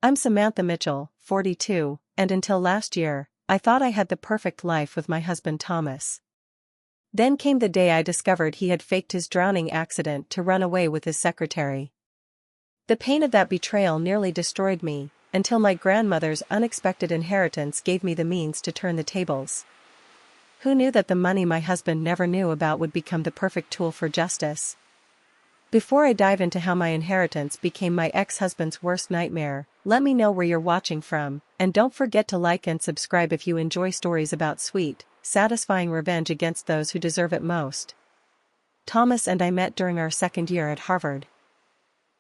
I'm Samantha Mitchell, 42, and until last year, I thought I had the perfect life with my husband Thomas. Then came the day I discovered he had faked his drowning accident to run away with his secretary. The pain of that betrayal nearly destroyed me, until my grandmother's unexpected inheritance gave me the means to turn the tables. Who knew that the money my husband never knew about would become the perfect tool for justice? Before I dive into how my inheritance became my ex-husband's worst nightmare, let me know where you're watching from, and don't forget to like and subscribe if you enjoy stories about sweet, satisfying revenge against those who deserve it most. Thomas and I met during our second year at Harvard.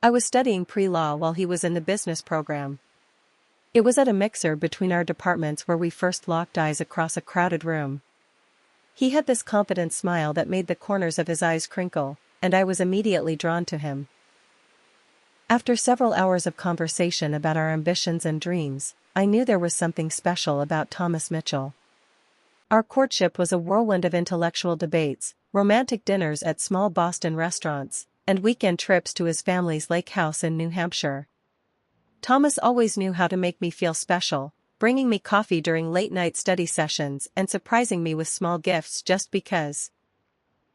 I was studying pre-law while he was in the business program. It was at a mixer between our departments where we first locked eyes across a crowded room. He had this confident smile that made the corners of his eyes crinkle, and I was immediately drawn to him. After several hours of conversation about our ambitions and dreams, I knew there was something special about Thomas Mitchell. Our courtship was a whirlwind of intellectual debates, romantic dinners at small Boston restaurants, and weekend trips to his family's lake house in New Hampshire. Thomas always knew how to make me feel special, bringing me coffee during late-night study sessions and surprising me with small gifts just because.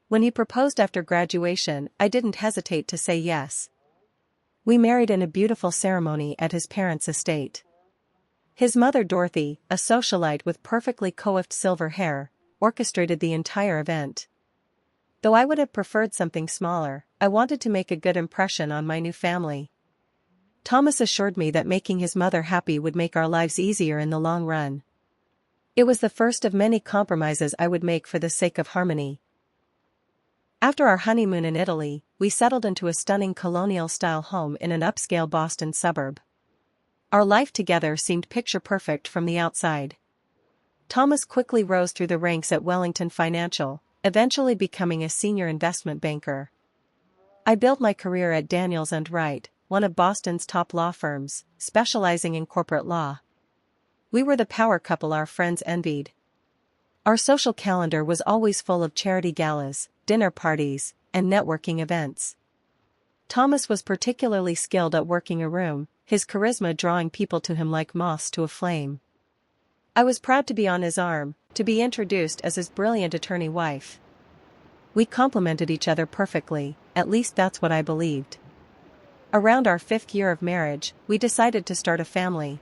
When he proposed after graduation, I didn't hesitate to say yes. We married in a beautiful ceremony at his parents' estate. His mother Dorothy, a socialite with perfectly coiffed silver hair, orchestrated the entire event. Though I would have preferred something smaller, I wanted to make a good impression on my new family. Thomas assured me that making his mother happy would make our lives easier in the long run. It was the first of many compromises I would make for the sake of harmony. After our honeymoon in Italy, we settled into a stunning colonial-style home in an upscale Boston suburb. Our life together seemed picture-perfect from the outside. Thomas quickly rose through the ranks at Wellington Financial, eventually becoming a senior investment banker. I built my career at Daniels & Wright, one of Boston's top law firms, specializing in corporate law. We were the power couple our friends envied. Our social calendar was always full of charity galas, dinner parties, and networking events. Thomas was particularly skilled at working a room, his charisma drawing people to him like moths to a flame. I was proud to be on his arm, to be introduced as his brilliant attorney wife. We complemented each other perfectly, at least that's what I believed. Around our 5th year of marriage, we decided to start a family.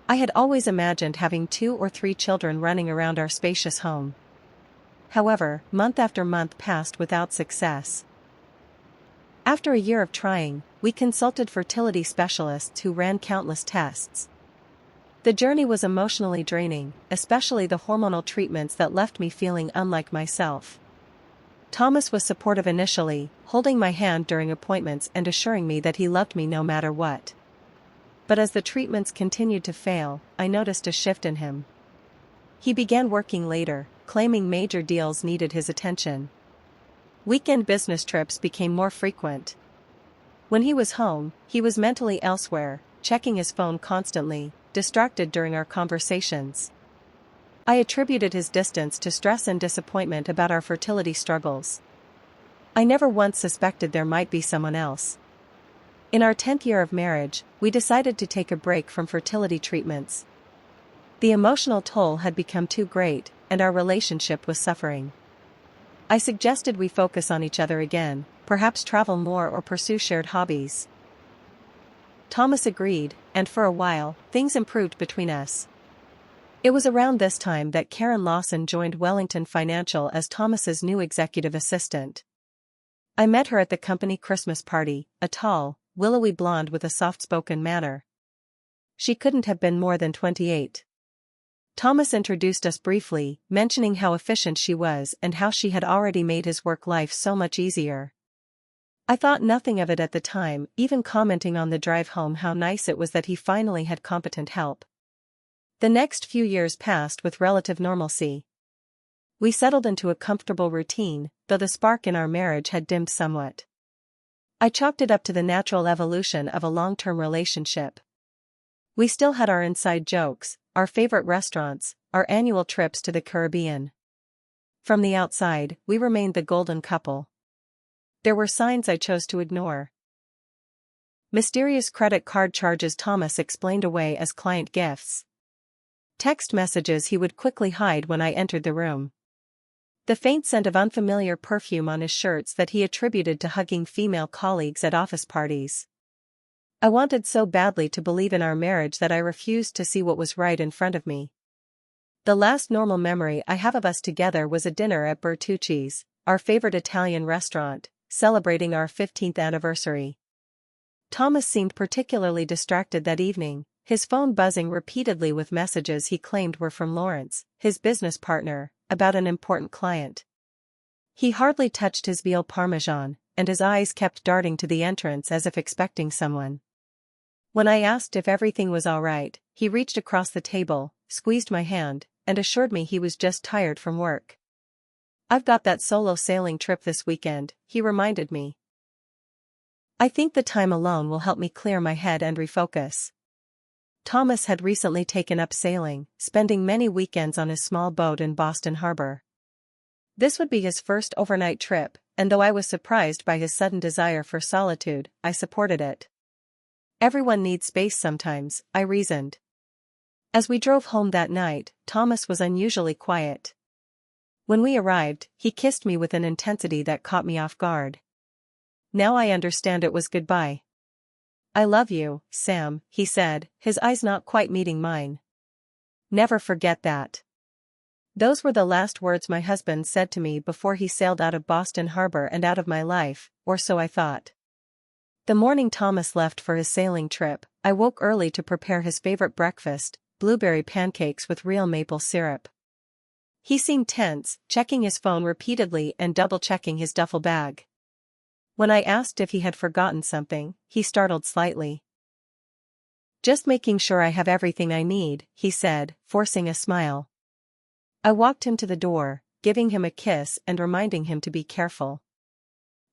I had always imagined having 2 or 3 children running around our spacious home. However, month after month passed without success. After a year of trying, we consulted fertility specialists who ran countless tests. The journey was emotionally draining, especially the hormonal treatments that left me feeling unlike myself. Thomas was supportive initially, holding my hand during appointments and assuring me that he loved me no matter what. But as the treatments continued to fail, I noticed a shift in him. He began working later, claiming major deals needed his attention. Weekend business trips became more frequent. When he was home, he was mentally elsewhere, checking his phone constantly, distracted during our conversations. I attributed his distance to stress and disappointment about our fertility struggles. I never once suspected there might be someone else. In our 10th year of marriage, we decided to take a break from fertility treatments. The emotional toll had become too great, and our relationship was suffering. I suggested we focus on each other again, perhaps travel more or pursue shared hobbies. Thomas agreed, and for a while, things improved between us. It was around this time that Karen Lawson joined Wellington Financial as Thomas's new executive assistant. I met her at the company Christmas party, a tall, willowy blonde with a soft-spoken manner. She couldn't have been more than 28. Thomas introduced us briefly, mentioning how efficient she was and how she had already made his work life so much easier. I thought nothing of it at the time, even commenting on the drive home how nice it was that he finally had competent help. The next few years passed with relative normalcy. We settled into a comfortable routine, though the spark in our marriage had dimmed somewhat. I chalked it up to the natural evolution of a long-term relationship. We still had our inside jokes, our favorite restaurants, our annual trips to the Caribbean. From the outside, we remained the golden couple. There were signs I chose to ignore. Mysterious credit card charges Thomas explained away as client gifts. Text messages he would quickly hide when I entered the room. The faint scent of unfamiliar perfume on his shirts that he attributed to hugging female colleagues at office parties. I wanted so badly to believe in our marriage that I refused to see what was right in front of me. The last normal memory I have of us together was a dinner at Bertucci's, our favorite Italian restaurant, celebrating our 15th anniversary. Thomas seemed particularly distracted that evening, his phone buzzing repeatedly with messages he claimed were from Lawrence, his business partner, about an important client. He hardly touched his veal parmesan, and his eyes kept darting to the entrance as if expecting someone. When I asked if everything was all right, he reached across the table, squeezed my hand, and assured me he was just tired from work. "I've got that solo sailing trip this weekend," he reminded me. "I think the time alone will help me clear my head and refocus." Thomas had recently taken up sailing, spending many weekends on his small boat in Boston Harbor. This would be his first overnight trip, and though I was surprised by his sudden desire for solitude, I supported it. Everyone needs space sometimes, I reasoned. As we drove home that night, Thomas was unusually quiet. When we arrived, he kissed me with an intensity that caught me off guard. Now I understand it was goodbye. "I love you, Sam," he said, his eyes not quite meeting mine. "Never forget that." Those were the last words my husband said to me before he sailed out of Boston Harbor and out of my life, or so I thought. The morning Thomas left for his sailing trip, I woke early to prepare his favorite breakfast, blueberry pancakes with real maple syrup. He seemed tense, checking his phone repeatedly and double-checking his duffel bag. When I asked if he had forgotten something, he startled slightly. "Just making sure I have everything I need," he said, forcing a smile. I walked him to the door, giving him a kiss and reminding him to be careful.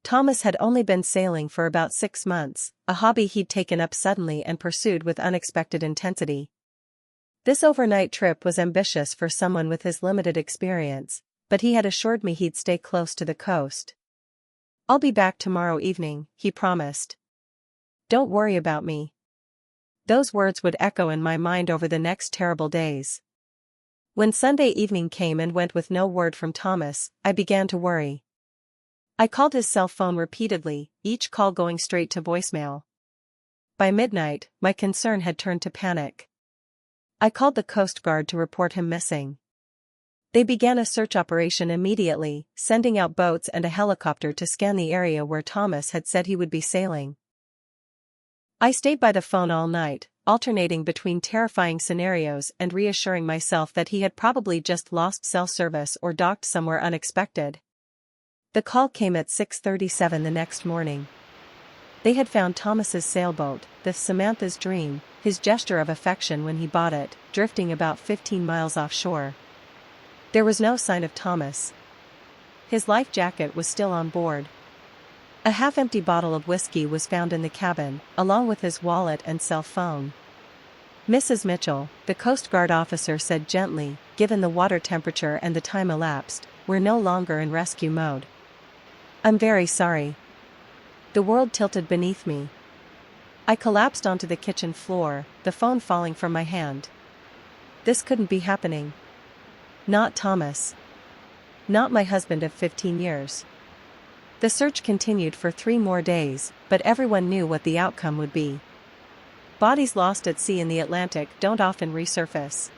Thomas had only been sailing for about 6 months, a hobby he'd taken up suddenly and pursued with unexpected intensity. This overnight trip was ambitious for someone with his limited experience, but he had assured me he'd stay close to the coast. "I'll be back tomorrow evening," he promised. "Don't worry about me." Those words would echo in my mind over the next terrible days. When Sunday evening came and went with no word from Thomas, I began to worry. I called his cell phone repeatedly, each call going straight to voicemail. By midnight, my concern had turned to panic. I called the Coast Guard to report him missing. They began a search operation immediately, sending out boats and a helicopter to scan the area where Thomas had said he would be sailing. I stayed by the phone all night, alternating between terrifying scenarios and reassuring myself that he had probably just lost cell service or docked somewhere unexpected. The call came at 6:37 the next morning. They had found Thomas's sailboat, the Samantha's Dream, his gesture of affection when he bought it, drifting about 15 miles offshore. There was no sign of Thomas. His life jacket was still on board. A half-empty bottle of whiskey was found in the cabin, along with his wallet and cell phone. "Mrs. Mitchell," the Coast Guard officer said gently, "given the water temperature and the time elapsed, we're no longer in rescue mode." "I'm very sorry." The world tilted beneath me. I collapsed onto the kitchen floor, the phone falling from my hand. This couldn't be happening. Not Thomas. Not my husband of 15 years. The search continued for 3 more days, but everyone knew what the outcome would be. Bodies lost at sea in the Atlantic don't often resurface.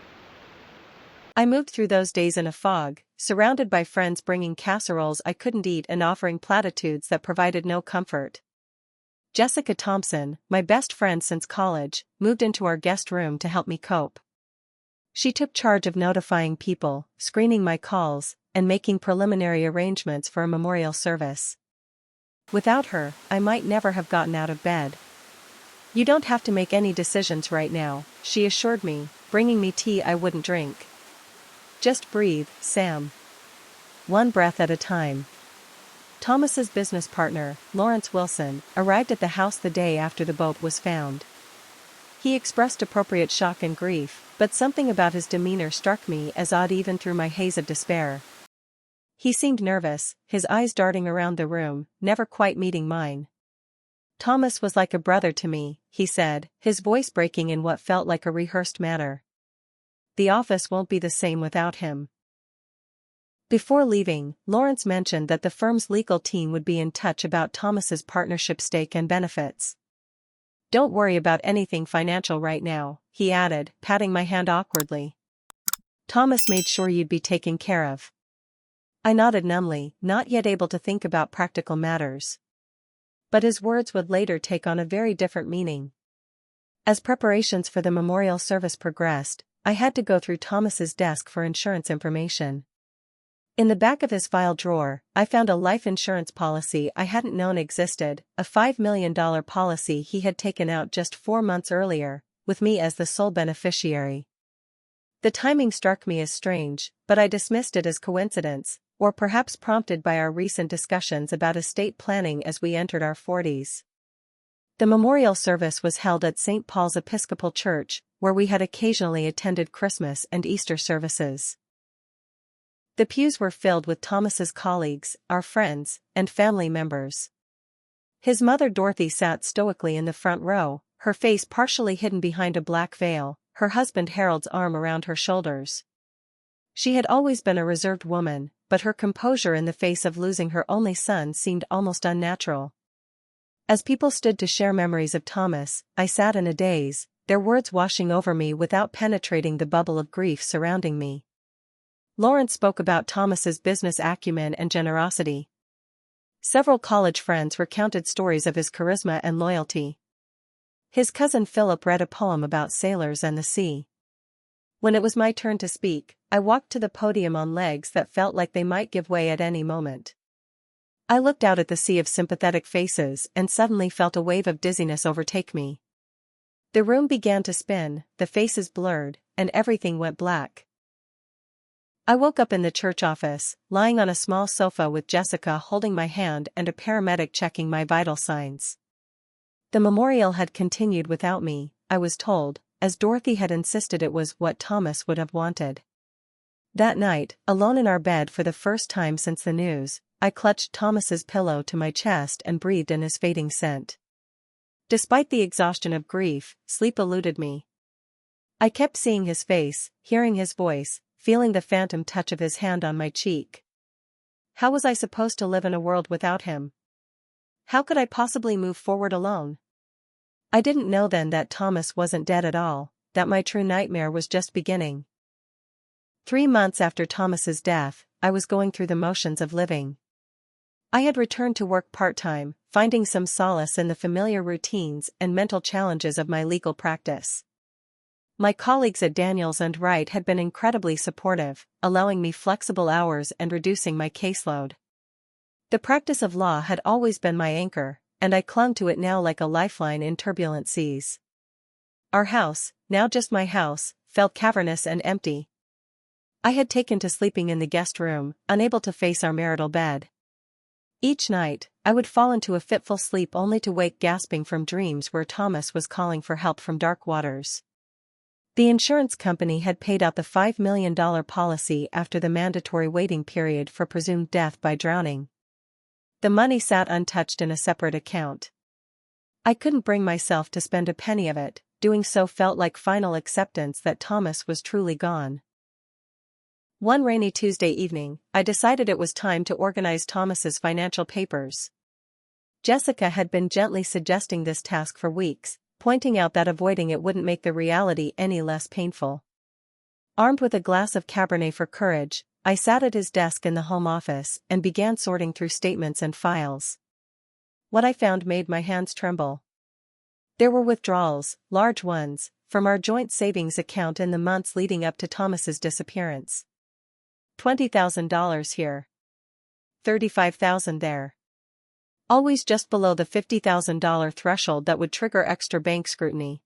I moved through those days in a fog, surrounded by friends bringing casseroles I couldn't eat and offering platitudes that provided no comfort. Jessica Thompson, my best friend since college, moved into our guest room to help me cope. She took charge of notifying people, screening my calls, and making preliminary arrangements for a memorial service. Without her, I might never have gotten out of bed. "You don't have to make any decisions right now," she assured me, bringing me tea I wouldn't drink. "Just breathe, Sam. One breath at a time." Thomas's business partner, Lawrence Wilson, arrived at the house the day after the boat was found. He expressed appropriate shock and grief, but something about his demeanor struck me as odd even through my haze of despair. He seemed nervous, his eyes darting around the room, never quite meeting mine. Thomas was like a brother to me, he said, his voice breaking in what felt like a rehearsed manner. The office won't be the same without him. Before leaving, Lawrence mentioned that the firm's legal team would be in touch about Thomas's partnership stake and benefits. Don't worry about anything financial right now, he added, patting my hand awkwardly. Thomas made sure you'd be taken care of. I nodded numbly, not yet able to think about practical matters. But his words would later take on a very different meaning. As preparations for the memorial service progressed, I had to go through Thomas's desk for insurance information. In the back of his file drawer, I found a life insurance policy I hadn't known existed, a $5 million policy he had taken out just 4 months earlier, with me as the sole beneficiary. The timing struck me as strange, but I dismissed it as coincidence, or perhaps prompted by our recent discussions about estate planning as we entered our 40s. The memorial service was held at St. Paul's Episcopal Church, where we had occasionally attended Christmas and Easter services. The pews were filled with Thomas's colleagues, our friends, and family members. His mother Dorothy sat stoically in the front row, her face partially hidden behind a black veil, her husband Harold's arm around her shoulders. She had always been a reserved woman, but her composure in the face of losing her only son seemed almost unnatural. As people stood to share memories of Thomas, I sat in a daze, their words washing over me without penetrating the bubble of grief surrounding me. Lawrence spoke about Thomas's business acumen and generosity. Several college friends recounted stories of his charisma and loyalty. His cousin Philip read a poem about sailors and the sea. When it was my turn to speak, I walked to the podium on legs that felt like they might give way at any moment. I looked out at the sea of sympathetic faces and suddenly felt a wave of dizziness overtake me. The room began to spin, the faces blurred, and everything went black. I woke up in the church office, lying on a small sofa with Jessica holding my hand and a paramedic checking my vital signs. The memorial had continued without me, I was told, as Dorothy had insisted it was what Thomas would have wanted. That night, alone in our bed for the first time since the news, I clutched Thomas's pillow to my chest and breathed in his fading scent. Despite the exhaustion of grief, sleep eluded me. I kept seeing his face, hearing his voice, feeling the phantom touch of his hand on my cheek. How was I supposed to live in a world without him? How could I possibly move forward alone? I didn't know then that Thomas wasn't dead at all, that my true nightmare was just beginning. 3 months after Thomas's death, I was going through the motions of living. I had returned to work part-time, finding some solace in the familiar routines and mental challenges of my legal practice. My colleagues at Daniels and Wright had been incredibly supportive, allowing me flexible hours and reducing my caseload. The practice of law had always been my anchor, and I clung to it now like a lifeline in turbulent seas. Our house, now just my house, felt cavernous and empty. I had taken to sleeping in the guest room, unable to face our marital bed. Each night, I would fall into a fitful sleep only to wake gasping from dreams where Thomas was calling for help from dark waters. The insurance company had paid out the $5 million policy after the mandatory waiting period for presumed death by drowning. The money sat untouched in a separate account. I couldn't bring myself to spend a penny of it, doing so felt like final acceptance that Thomas was truly gone. One rainy Tuesday evening, I decided it was time to organize Thomas's financial papers. Jessica had been gently suggesting this task for weeks, pointing out that avoiding it wouldn't make the reality any less painful. Armed with a glass of Cabernet for courage, I sat at his desk in the home office and began sorting through statements and files. What I found made my hands tremble. There were withdrawals, large ones, from our joint savings account in the months leading up to Thomas's disappearance. $20,000 here. $35,000 there. Always just below the $50,000 threshold that would trigger extra bank scrutiny.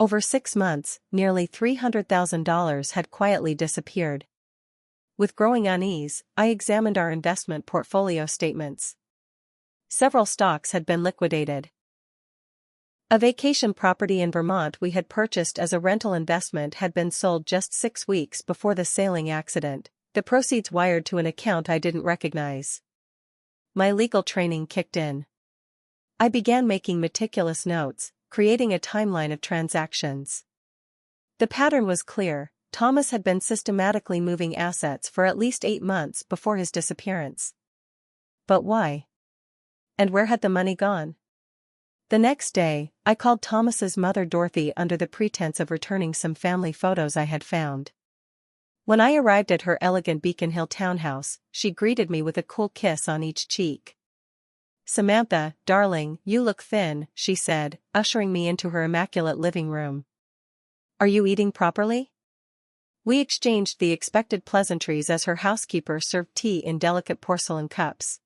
Over 6 months, nearly $300,000 had quietly disappeared. With growing unease, I examined our investment portfolio statements. Several stocks had been liquidated. A vacation property in Vermont we had purchased as a rental investment had been sold just 6 weeks before the sailing accident, the proceeds wired to an account I didn't recognize. My legal training kicked in. I began making meticulous notes, creating a timeline of transactions. The pattern was clear. Thomas had been systematically moving assets for at least 8 months before his disappearance. But why? And where had the money gone? The next day, I called Thomas's mother Dorothy under the pretense of returning some family photos I had found. When I arrived at her elegant Beacon Hill townhouse, she greeted me with a cool kiss on each cheek. "Samantha, darling, you look thin," she said, ushering me into her immaculate living room. "Are you eating properly?" We exchanged the expected pleasantries as her housekeeper served tea in delicate porcelain cups.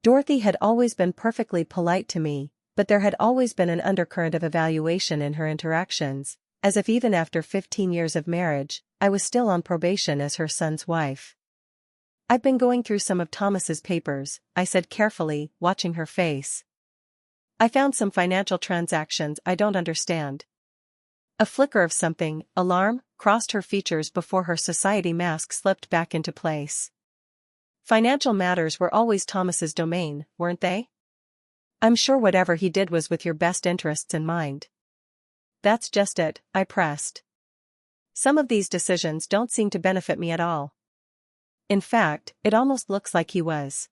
Dorothy had always been perfectly polite to me, but there had always been an undercurrent of evaluation in her interactions, as if even after 15 years of marriage, I was still on probation as her son's wife. "I've been going through some of Thomas's papers," I said carefully, watching her face. "I found some financial transactions I don't understand." A flicker of something, alarm, crossed her features before her society mask slipped back into place. Financial matters were always Thomas's domain, weren't they? "I'm sure whatever he did was with your best interests in mind." "That's just it," I pressed. "Some of these decisions don't seem to benefit me at all." "In fact, it almost looks like he was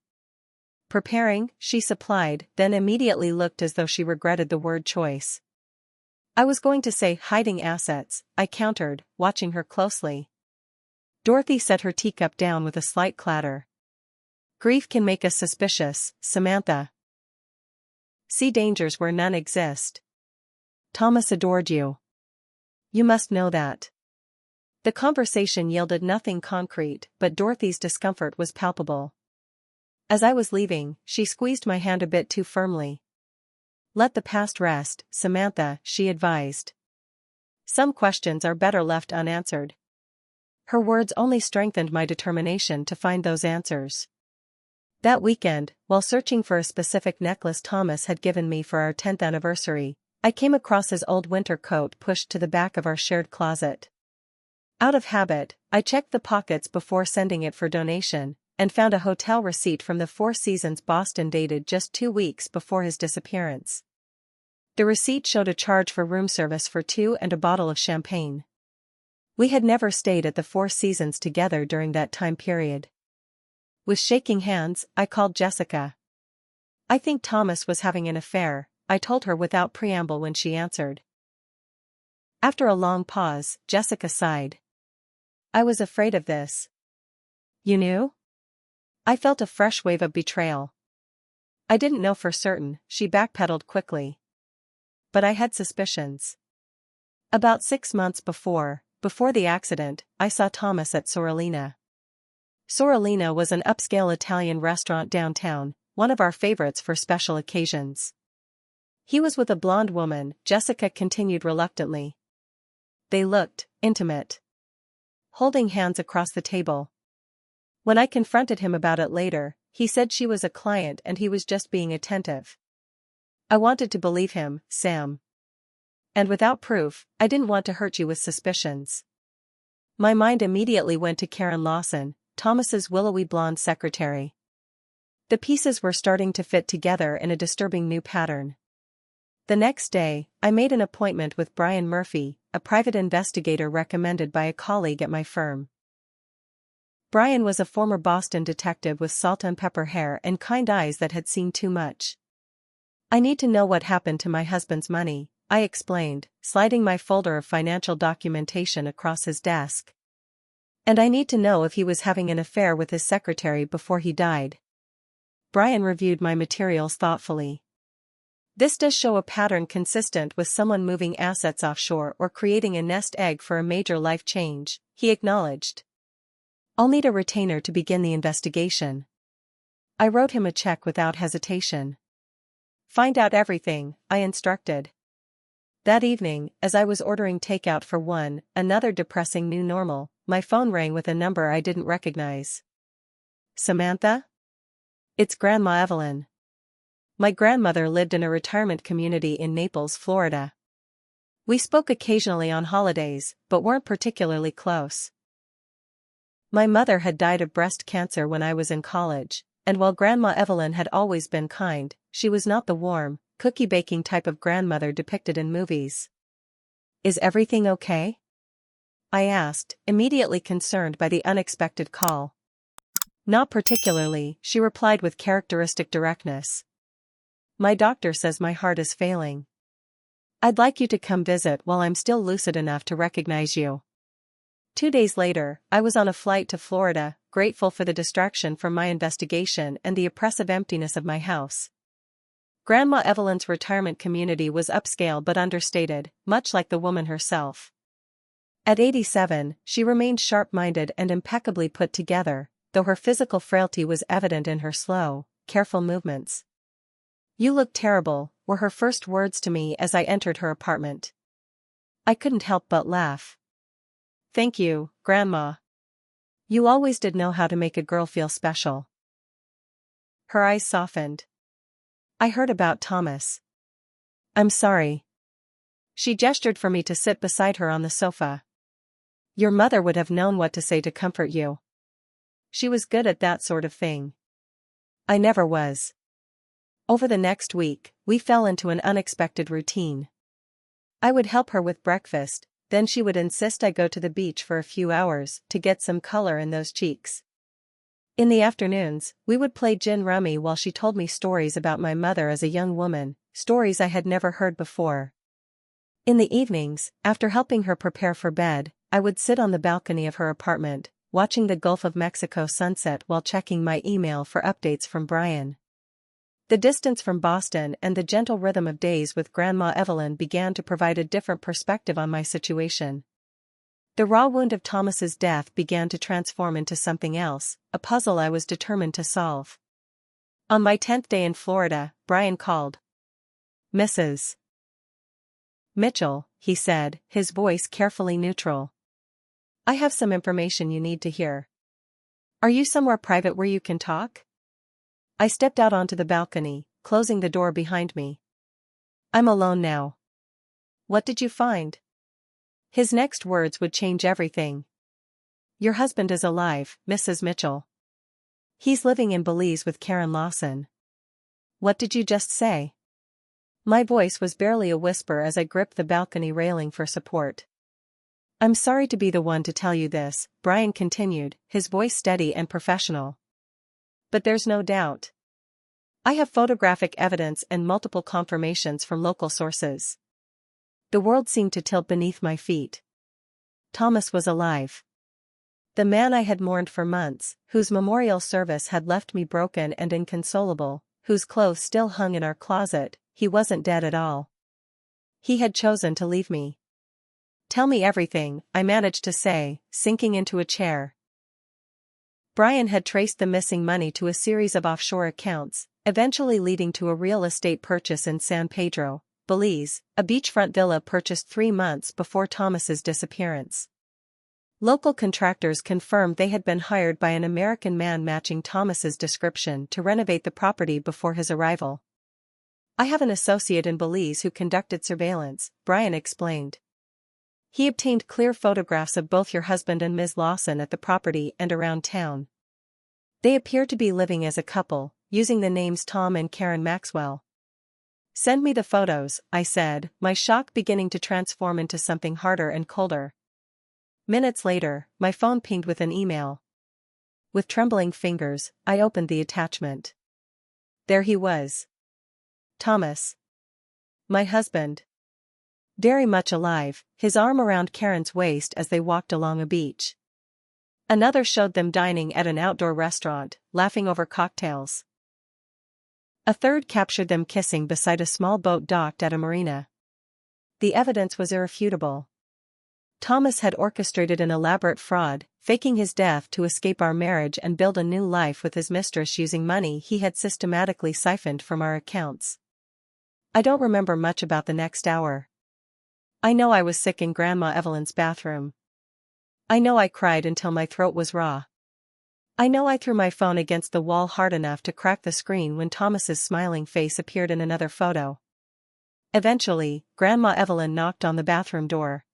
preparing," she supplied, then immediately looked as though she regretted the word choice. "I was going to say hiding assets," I countered, watching her closely. Dorothy set her teacup down with a slight clatter. "Grief can make us suspicious, Samantha. See dangers where none exist. Thomas adored you. You must know that." The conversation yielded nothing concrete, but Dorothy's discomfort was palpable. As I was leaving, she squeezed my hand a bit too firmly. "Let the past rest, Samantha," she advised. "Some questions are better left unanswered." Her words only strengthened my determination to find those answers. That weekend, while searching for a specific necklace Thomas had given me for our 10th anniversary, I came across his old winter coat pushed to the back of our shared closet. Out of habit, I checked the pockets before sending it for donation, and found a hotel receipt from the Four Seasons Boston dated just 2 weeks before his disappearance. The receipt showed a charge for room service for 2 and a bottle of champagne. We had never stayed at the Four Seasons together during that time period. With shaking hands, I called Jessica. "I think Thomas was having an affair," I told her without preamble when she answered. After a long pause, Jessica sighed. "I was afraid of this." "You knew?" I felt a fresh wave of betrayal. "I didn't know for certain," she backpedaled quickly. "But I had suspicions. About 6 months before the accident, I saw Thomas at Sorellina. Sorellina was an upscale Italian restaurant downtown, one of our favorites for special occasions. He was with a blonde woman," Jessica continued reluctantly. "They looked intimate, holding hands across the table. When I confronted him about it later, he said she was a client and he was just being attentive. I wanted to believe him, Sam. And without proof, I didn't want to hurt you with suspicions." My mind immediately went to Karen Lawson, Thomas's willowy blonde secretary. The pieces were starting to fit together in a disturbing new pattern. The next day, I made an appointment with Brian Murphy, a private investigator recommended by a colleague at my firm. Brian was a former Boston detective with salt and pepper hair and kind eyes that had seen too much. "I need to know what happened to my husband's money," I explained, sliding my folder of financial documentation across his desk. "And I need to know if he was having an affair with his secretary before he died." Brian reviewed my materials thoughtfully. "This does show a pattern consistent with someone moving assets offshore or creating a nest egg for a major life change," he acknowledged. "I'll need a retainer to begin the investigation." I wrote him a check without hesitation. "Find out everything," I instructed. That evening, as I was ordering takeout for another depressing new normal, my phone rang with a number I didn't recognize. "Samantha? It's Grandma Evelyn." My grandmother lived in a retirement community in Naples, Florida. We spoke occasionally on holidays, but weren't particularly close. My mother had died of breast cancer when I was in college, and while Grandma Evelyn had always been kind, she was not the warm, cookie-baking type of grandmother depicted in movies. "Is everything okay?" I asked, immediately concerned by the unexpected call. "Not particularly," she replied with characteristic directness. "My doctor says my heart is failing. I'd like you to come visit while I'm still lucid enough to recognize you." 2 days later, I was on a flight to Florida, grateful for the distraction from my investigation and the oppressive emptiness of my house. Grandma Evelyn's retirement community was upscale but understated, much like the woman herself. At 87, she remained sharp-minded and impeccably put together, though her physical frailty was evident in her slow, careful movements. "You look terrible," were her first words to me as I entered her apartment. I couldn't help but laugh. "Thank you, Grandma. You always did know how to make a girl feel special." Her eyes softened. "I heard about Thomas. I'm sorry." She gestured for me to sit beside her on the sofa. "Your mother would have known what to say to comfort you. She was good at that sort of thing. I never was." Over the next week, we fell into an unexpected routine. I would help her with breakfast, then she would insist I go to the beach for a few hours to get some color in those cheeks. In the afternoons, we would play gin rummy while she told me stories about my mother as a young woman, stories I had never heard before. In the evenings, after helping her prepare for bed, I would sit on the balcony of her apartment, watching the Gulf of Mexico sunset while checking my email for updates from Brian. The distance from Boston and the gentle rhythm of days with Grandma Evelyn began to provide a different perspective on my situation. The raw wound of Thomas's death began to transform into something else, a puzzle I was determined to solve. On my 10th day in Florida, Brian called. "Mrs. Mitchell," he said, his voice carefully neutral. "I have some information you need to hear. Are you somewhere private where you can talk?" I stepped out onto the balcony, closing the door behind me. "I'm alone now." "What did you find?" His next words would change everything. "Your husband is alive, Mrs. Mitchell. He's living in Belize with Karen Lawson." "What did you just say?" My voice was barely a whisper as I gripped the balcony railing for support. "I'm sorry to be the one to tell you this," Brian continued, his voice steady and professional. "But there's no doubt. I have photographic evidence and multiple confirmations from local sources." The world seemed to tilt beneath my feet. Thomas was alive. The man I had mourned for months, whose memorial service had left me broken and inconsolable, whose clothes still hung in our closet, he wasn't dead at all. He had chosen to leave me. "Tell me everything," I managed to say, sinking into a chair. Brian had traced the missing money to a series of offshore accounts, eventually leading to a real estate purchase in San Pedro, Belize, a beachfront villa purchased 3 months before Thomas's disappearance. Local contractors confirmed they had been hired by an American man matching Thomas's description to renovate the property before his arrival. "I have an associate in Belize who conducted surveillance," Brian explained. "He obtained clear photographs of both your husband and Ms. Lawson at the property and around town. They appear to be living as a couple, using the names Tom and Karen Maxwell." "Send me the photos," I said, my shock beginning to transform into something harder and colder. Minutes later, my phone pinged with an email. With trembling fingers, I opened the attachment. There he was. Thomas. My husband. Very much alive, his arm around Karen's waist as they walked along a beach. Another showed them dining at an outdoor restaurant, laughing over cocktails. A third captured them kissing beside a small boat docked at a marina. The evidence was irrefutable. Thomas had orchestrated an elaborate fraud, faking his death to escape our marriage and build a new life with his mistress using money he had systematically siphoned from our accounts. I don't remember much about the next hour. I know I was sick in Grandma Evelyn's bathroom. I know I cried until my throat was raw. I know I threw my phone against the wall hard enough to crack the screen when Thomas's smiling face appeared in another photo. Eventually, Grandma Evelyn knocked on the bathroom door.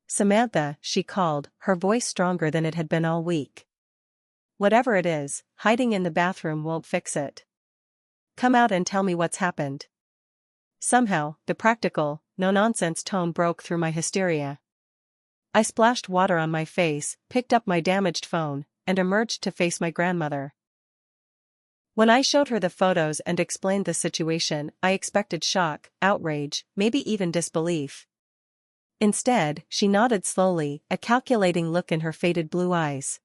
"Samantha," she called, her voice stronger than it had been all week. "Whatever it is, hiding in the bathroom won't fix it. Come out and tell me what's happened. Somehow, the practical, no-nonsense tone broke through my hysteria. I splashed water on my face, picked up my damaged phone, and emerged to face my grandmother. When I showed her the photos and explained the situation, I expected shock, outrage, maybe even disbelief. Instead, she nodded slowly, a calculating look in her faded blue eyes.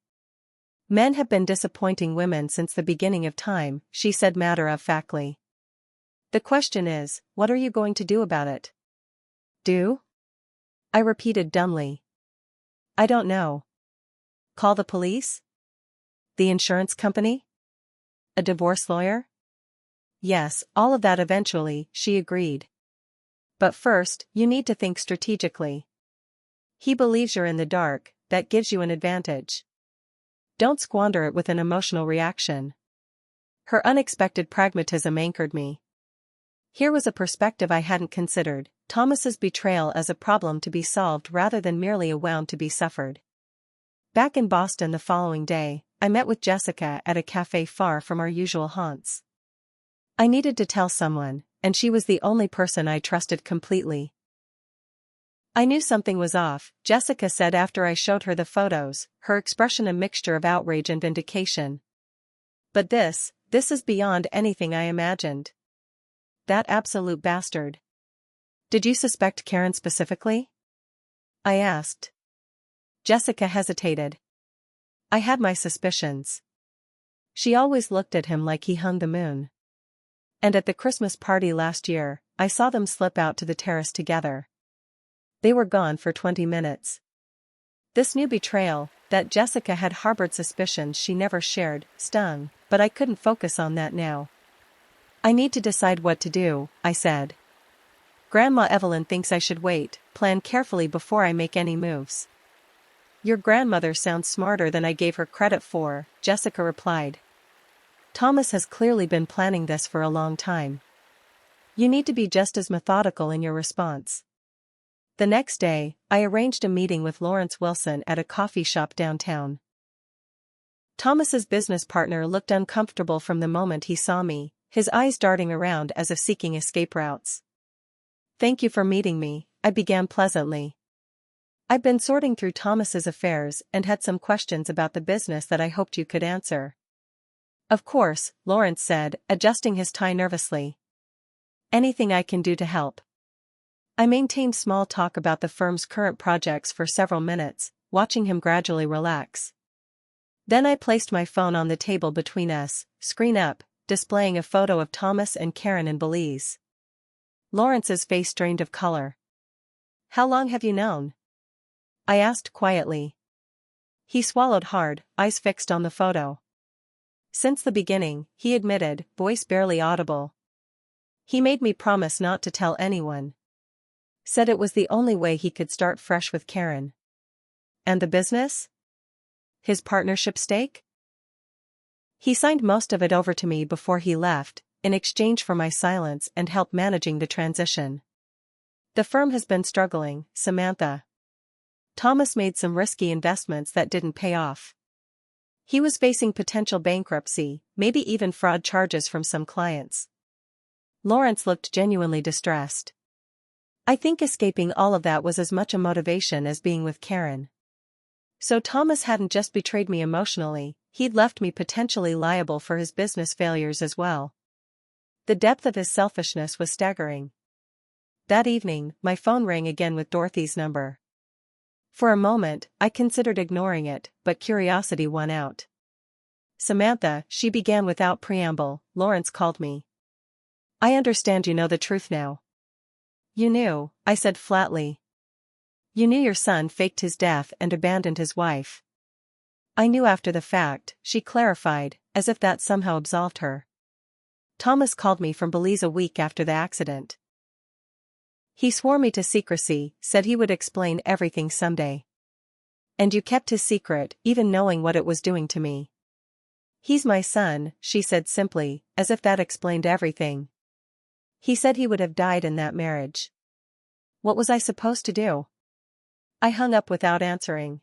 Men have been disappointing women since the beginning of time, she said matter-of-factly. The question is, what are you going to do about it? Do? I repeated dumbly. I don't know. Call the police? The insurance company? A divorce lawyer? Yes, all of that eventually, she agreed. But first, you need to think strategically. He believes you're in the dark, that gives you an advantage. Don't squander it with an emotional reaction. Her unexpected pragmatism anchored me. Here was a perspective I hadn't considered, Thomas's betrayal as a problem to be solved rather than merely a wound to be suffered. Back in Boston the following day, I met with Jessica at a cafe far from our usual haunts. I needed to tell someone, and she was the only person I trusted completely. I knew something was off, Jessica said after I showed her the photos, her expression a mixture of outrage and vindication. But this is beyond anything I imagined. That absolute bastard. Did you suspect Karen specifically? I asked. Jessica hesitated. I had my suspicions. She always looked at him like he hung the moon. And at the Christmas party last year, I saw them slip out to the terrace together. They were gone for 20 minutes. This new betrayal, that Jessica had harbored suspicions she never shared, stung, but I couldn't focus on that now. I need to decide what to do, I said. Grandma Evelyn thinks I should wait, plan carefully before I make any moves. Your grandmother sounds smarter than I gave her credit for, Jessica replied. Thomas has clearly been planning this for a long time. You need to be just as methodical in your response. The next day, I arranged a meeting with Lawrence Wilson at a coffee shop downtown. Thomas's business partner looked uncomfortable from the moment he saw me, his eyes darting around as if seeking escape routes. Thank you for meeting me, I began pleasantly. I've been sorting through Thomas's affairs and had some questions about the business that I hoped you could answer. Of course, Lawrence said, adjusting his tie nervously. Anything I can do to help. I maintained small talk about the firm's current projects for several minutes, watching him gradually relax. Then I placed my phone on the table between us, screen up, displaying a photo of Thomas and Karen in Belize. Lawrence's face drained of color. How long have you known? I asked quietly. He swallowed hard, eyes fixed on the photo. Since the beginning, he admitted, voice barely audible. He made me promise not to tell anyone. Said it was the only way he could start fresh with Karen. And the business? His partnership stake? He signed most of it over to me before he left, in exchange for my silence and help managing the transition. The firm has been struggling, Samantha. Thomas made some risky investments that didn't pay off. He was facing potential bankruptcy, maybe even fraud charges from some clients. Lawrence looked genuinely distressed. I think escaping all of that was as much a motivation as being with Karen. So Thomas hadn't just betrayed me emotionally, he'd left me potentially liable for his business failures as well. The depth of his selfishness was staggering. That evening, my phone rang again with Dorothy's number. For a moment, I considered ignoring it, but curiosity won out. Samantha, she began without preamble, Lawrence called me. I understand you know the truth now. You knew, I said flatly. You knew your son faked his death and abandoned his wife. I knew after the fact, she clarified, as if that somehow absolved her. Thomas called me from Belize a week after the accident. He swore me to secrecy, said he would explain everything someday. And you kept his secret, even knowing what it was doing to me. He's my son, she said simply, as if that explained everything. He said he would have died in that marriage. What was I supposed to do? I hung up without answering.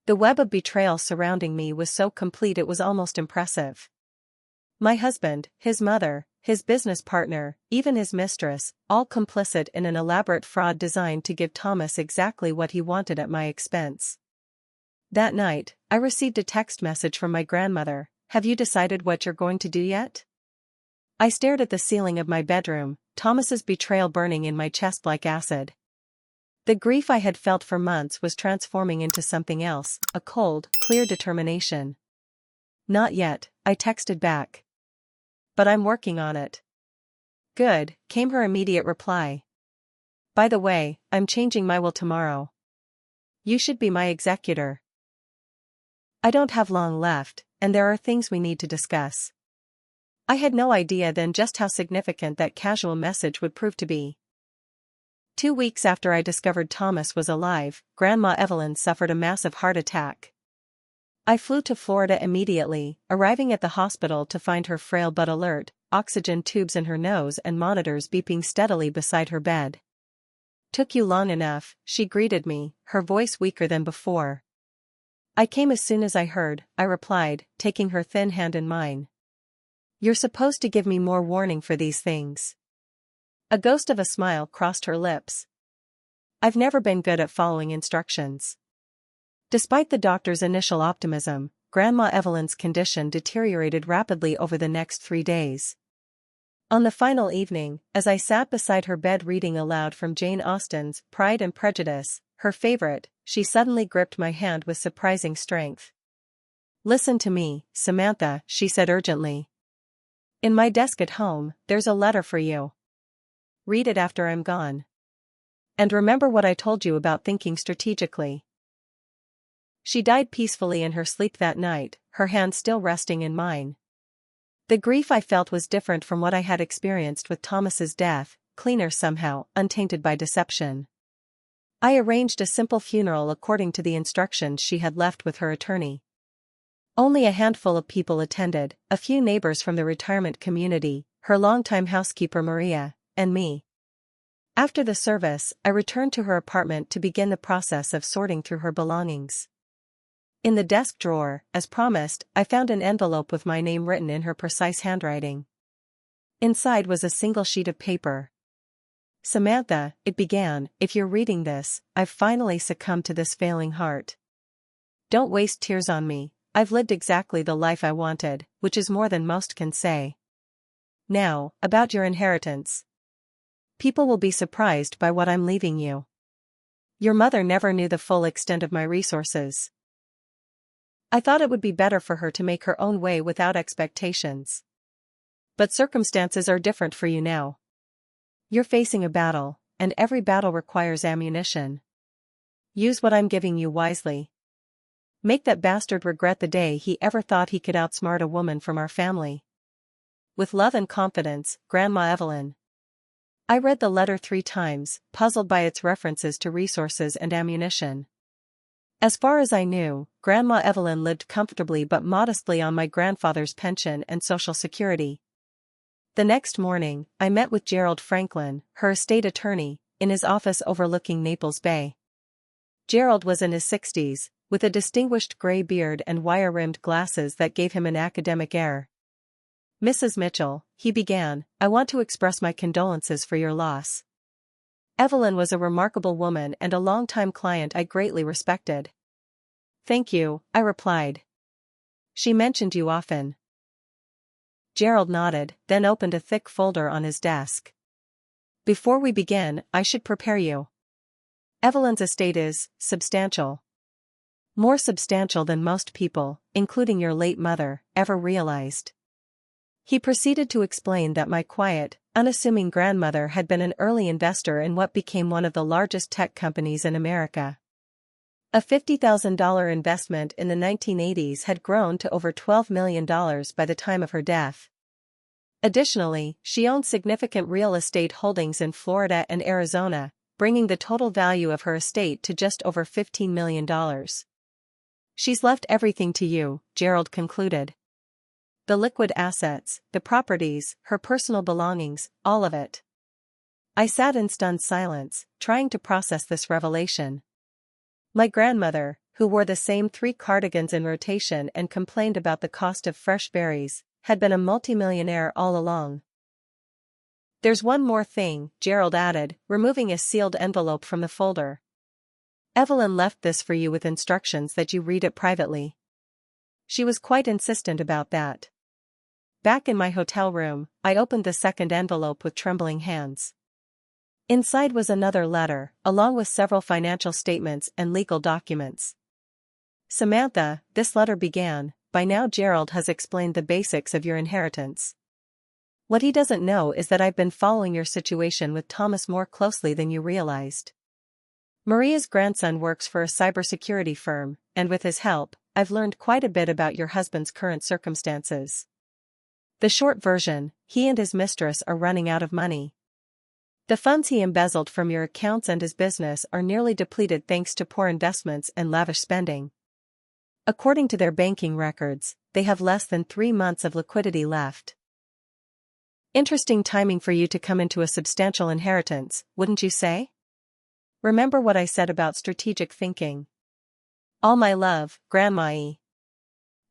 The web of betrayal surrounding me was so complete it was almost impressive. My husband, his mother, his business partner, even his mistress, all complicit in an elaborate fraud designed to give Thomas exactly what he wanted at my expense. That night, I received a text message from my grandmother. "Have you decided what you're going to do yet?" I stared at the ceiling of my bedroom, Thomas's betrayal burning in my chest like acid. The grief I had felt for months was transforming into something else, a cold, clear determination. "Not yet," I texted back. "But I'm working on it." "Good," came her immediate reply. "By the way, I'm changing my will tomorrow. You should be my executor. I don't have long left, and there are things we need to discuss." I had no idea then just how significant that casual message would prove to be. 2 weeks after I discovered Thomas was alive, Grandma Evelyn suffered a massive heart attack. I flew to Florida immediately, arriving at the hospital to find her frail but alert, oxygen tubes in her nose and monitors beeping steadily beside her bed. "Took you long enough," she greeted me, her voice weaker than before. "I came as soon as I heard," I replied, taking her thin hand in mine. "You're supposed to give me more warning for these things." A ghost of a smile crossed her lips. "I've never been good at following instructions." Despite the doctor's initial optimism, Grandma Evelyn's condition deteriorated rapidly over the next 3 days. On the final evening, as I sat beside her bed reading aloud from Jane Austen's Pride and Prejudice, her favorite, she suddenly gripped my hand with surprising strength. "Listen to me, Samantha," she said urgently. "In my desk at home, there's a letter for you. Read it after I'm gone. And remember what I told you about thinking strategically." She died peacefully in her sleep that night, her hand still resting in mine. The grief I felt was different from what I had experienced with Thomas's death, cleaner somehow, untainted by deception. I arranged a simple funeral according to the instructions she had left with her attorney. Only a handful of people attended, a few neighbors from the retirement community, her longtime housekeeper Maria, and me. After the service, I returned to her apartment to begin the process of sorting through her belongings. In the desk drawer, as promised, I found an envelope with my name written in her precise handwriting. Inside was a single sheet of paper. "Samantha," it began, "if you're reading this, I've finally succumbed to this failing heart. Don't waste tears on me. I've lived exactly the life I wanted, which is more than most can say. Now, about your inheritance. People will be surprised by what I'm leaving you. Your mother never knew the full extent of my resources. I thought it would be better for her to make her own way without expectations. But circumstances are different for you now. You're facing a battle, and every battle requires ammunition. Use what I'm giving you wisely. Make that bastard regret the day he ever thought he could outsmart a woman from our family. With love and confidence, Grandma Evelyn." I read the letter 3 times, puzzled by its references to resources and ammunition. As far as I knew, Grandma Evelyn lived comfortably but modestly on my grandfather's pension and Social Security. The next morning, I met with Gerald Franklin, her estate attorney, in his office overlooking Naples Bay. Gerald was in his 60s, with a distinguished gray beard and wire-rimmed glasses that gave him an academic air. "Mrs. Mitchell," he began, "I want to express my condolences for your loss. Evelyn was a remarkable woman and a longtime client I greatly respected." "Thank you," I replied. "She mentioned you often." Gerald nodded, then opened a thick folder on his desk. "Before we begin, I should prepare you. Evelyn's estate is substantial. More substantial than most people, including your late mother, ever realized." He proceeded to explain that my quiet, unassuming grandmother had been an early investor in what became one of the largest tech companies in America. A $50,000 investment in the 1980s had grown to over $12 million by the time of her death. Additionally, she owned significant real estate holdings in Florida and Arizona, bringing the total value of her estate to just over $15 million. "She's left everything to you," Gerald concluded. "The liquid assets, the properties, her personal belongings, all of it." I sat in stunned silence, trying to process this revelation. My grandmother, who wore the same 3 cardigans in rotation and complained about the cost of fresh berries, had been a multimillionaire all along. There's one more thing, Gerald added, removing a sealed envelope from the folder. Evelyn left this for you with instructions that you read it privately. She was quite insistent about that. Back in my hotel room, I opened the second envelope with trembling hands. Inside was another letter, along with several financial statements and legal documents. Samantha, this letter began, by now Gerald has explained the basics of your inheritance. What he doesn't know is that I've been following your situation with Thomas more closely than you realized. Maria's grandson works for a cybersecurity firm, and with his help, I've learned quite a bit about your husband's current circumstances. The short version, he and his mistress are running out of money. The funds he embezzled from your accounts and his business are nearly depleted thanks to poor investments and lavish spending. According to their banking records, they have less than 3 months of liquidity left. Interesting timing for you to come into a substantial inheritance, wouldn't you say? Remember what I said about strategic thinking. All my love, Grandma E.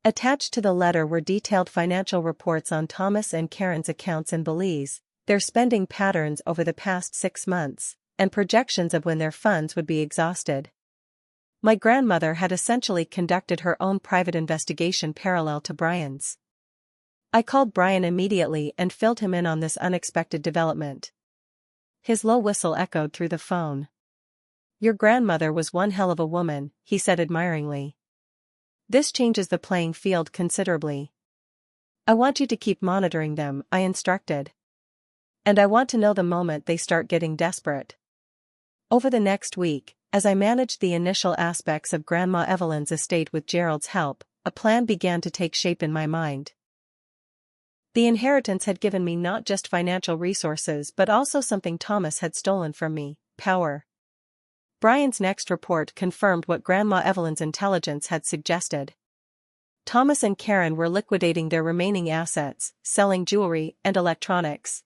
Attached to the letter were detailed financial reports on Thomas and Karen's accounts in Belize, their spending patterns over the past 6 months, and projections of when their funds would be exhausted. My grandmother had essentially conducted her own private investigation parallel to Brian's. I called Brian immediately and filled him in on this unexpected development. His low whistle echoed through the phone. Your grandmother was one hell of a woman, he said admiringly. This changes the playing field considerably. I want you to keep monitoring them, I instructed. And I want to know the moment they start getting desperate. Over the next week, as I managed the initial aspects of Grandma Evelyn's estate with Gerald's help, a plan began to take shape in my mind. The inheritance had given me not just financial resources but also something Thomas had stolen from me, power. Brian's next report confirmed what Grandma Evelyn's intelligence had suggested. Thomas and Karen were liquidating their remaining assets, selling jewelry and electronics.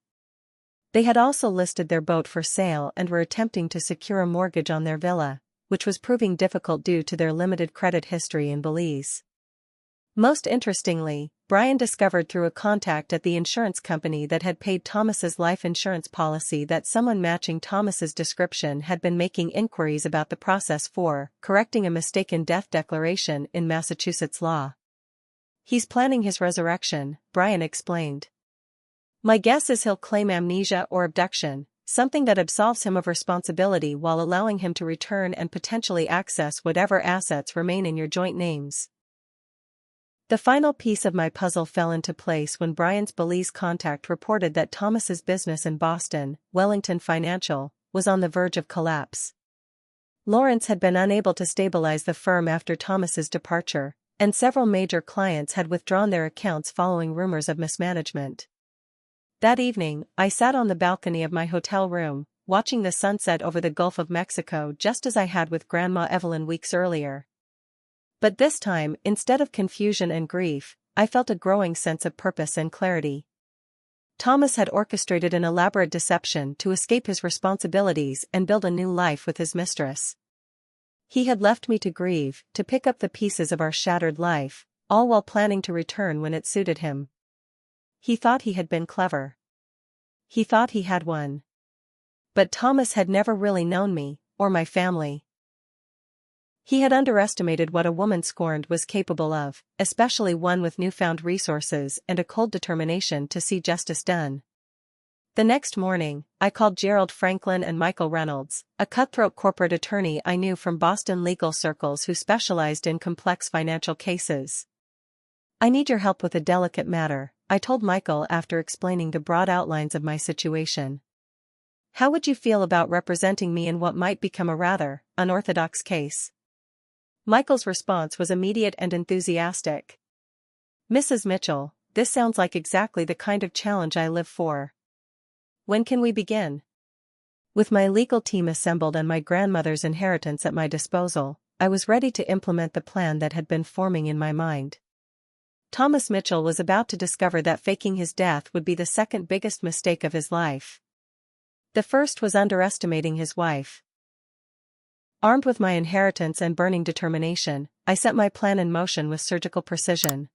They had also listed their boat for sale and were attempting to secure a mortgage on their villa, which was proving difficult due to their limited credit history in Belize. Most interestingly, Brian discovered through a contact at the insurance company that had paid Thomas's life insurance policy that someone matching Thomas's description had been making inquiries about the process for correcting a mistaken death declaration in Massachusetts law. He's planning his resurrection, Brian explained. My guess is he'll claim amnesia or abduction, something that absolves him of responsibility while allowing him to return and potentially access whatever assets remain in your joint names. The final piece of my puzzle fell into place when Brian's Belize contact reported that Thomas's business in Boston, Wellington Financial, was on the verge of collapse. Lawrence had been unable to stabilize the firm after Thomas's departure, and several major clients had withdrawn their accounts following rumors of mismanagement. That evening, I sat on the balcony of my hotel room, watching the sunset over the Gulf of Mexico just as I had with Grandma Evelyn weeks earlier. But this time, instead of confusion and grief, I felt a growing sense of purpose and clarity. Thomas had orchestrated an elaborate deception to escape his responsibilities and build a new life with his mistress. He had left me to grieve, to pick up the pieces of our shattered life, all while planning to return when it suited him. He thought he had been clever. He thought he had won. But Thomas had never really known me, or my family. He had underestimated what a woman scorned was capable of, especially one with newfound resources and a cold determination to see justice done. The next morning, I called Gerald Franklin and Michael Reynolds, a cutthroat corporate attorney I knew from Boston legal circles who specialized in complex financial cases. I need your help with a delicate matter, I told Michael after explaining the broad outlines of my situation. How would you feel about representing me in what might become a rather unorthodox case? Michael's response was immediate and enthusiastic. Mrs. Mitchell, this sounds like exactly the kind of challenge I live for. When can we begin? With my legal team assembled and my grandmother's inheritance at my disposal, I was ready to implement the plan that had been forming in my mind. Thomas Mitchell was about to discover that faking his death would be the second biggest mistake of his life. The first was underestimating his wife. Armed with my inheritance and burning determination, I set my plan in motion with surgical precision.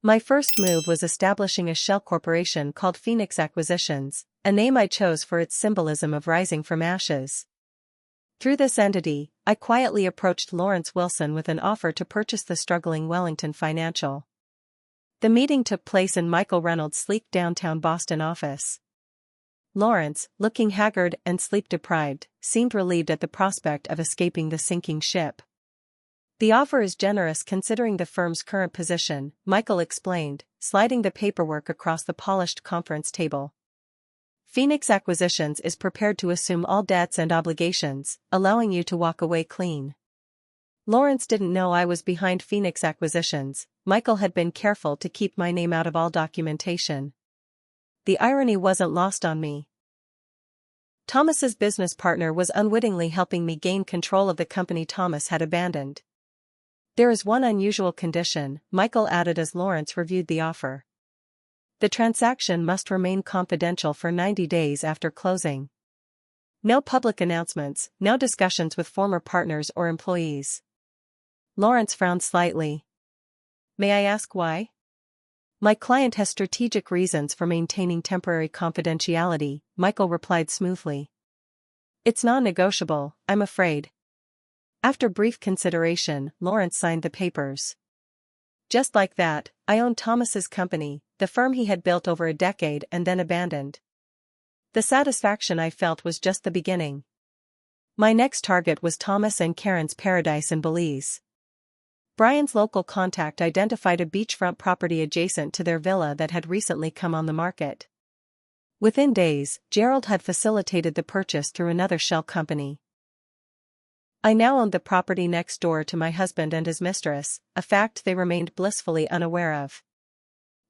My first move was establishing a shell corporation called Phoenix Acquisitions, a name I chose for its symbolism of rising from ashes. Through this entity, I quietly approached Lawrence Wilson with an offer to purchase the struggling Wellington Financial. The meeting took place in Michael Reynolds' sleek downtown Boston office. Lawrence, looking haggard and sleep-deprived, seemed relieved at the prospect of escaping the sinking ship. "The offer is generous considering the firm's current position," Michael explained, sliding the paperwork across the polished conference table. "Phoenix Acquisitions is prepared to assume all debts and obligations, allowing you to walk away clean." Lawrence didn't know I was behind Phoenix Acquisitions. Michael had been careful to keep my name out of all documentation. The irony wasn't lost on me. Thomas's business partner was unwittingly helping me gain control of the company Thomas had abandoned. "There is one unusual condition," Michael added as Lawrence reviewed the offer. "The transaction must remain confidential for 90 days after closing. No public announcements, no discussions with former partners or employees." Lawrence frowned slightly. "May I ask why?" "My client has strategic reasons for maintaining temporary confidentiality," Michael replied smoothly. "It's non-negotiable, I'm afraid." After brief consideration, Lawrence signed the papers. Just like that, I owned Thomas's company, the firm he had built over a decade and then abandoned. The satisfaction I felt was just the beginning. My next target was Thomas and Karen's paradise in Belize. Brian's local contact identified a beachfront property adjacent to their villa that had recently come on the market. Within days, Gerald had facilitated the purchase through another shell company. I now owned the property next door to my husband and his mistress, a fact they remained blissfully unaware of.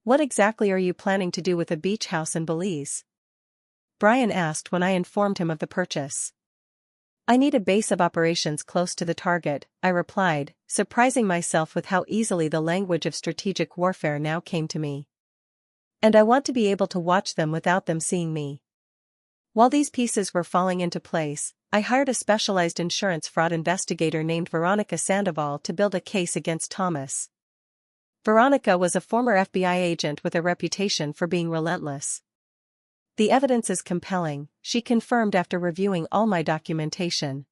"What exactly are you planning to do with a beach house in Belize?" Brian asked when I informed him of the purchase. "I need a base of operations close to the target," I replied, surprising myself with how easily the language of strategic warfare now came to me. "And I want to be able to watch them without them seeing me." While these pieces were falling into place, I hired a specialized insurance fraud investigator named Veronica Sandoval to build a case against Thomas. Veronica was a former FBI agent with a reputation for being relentless. "The evidence is compelling," she confirmed after reviewing all my documentation.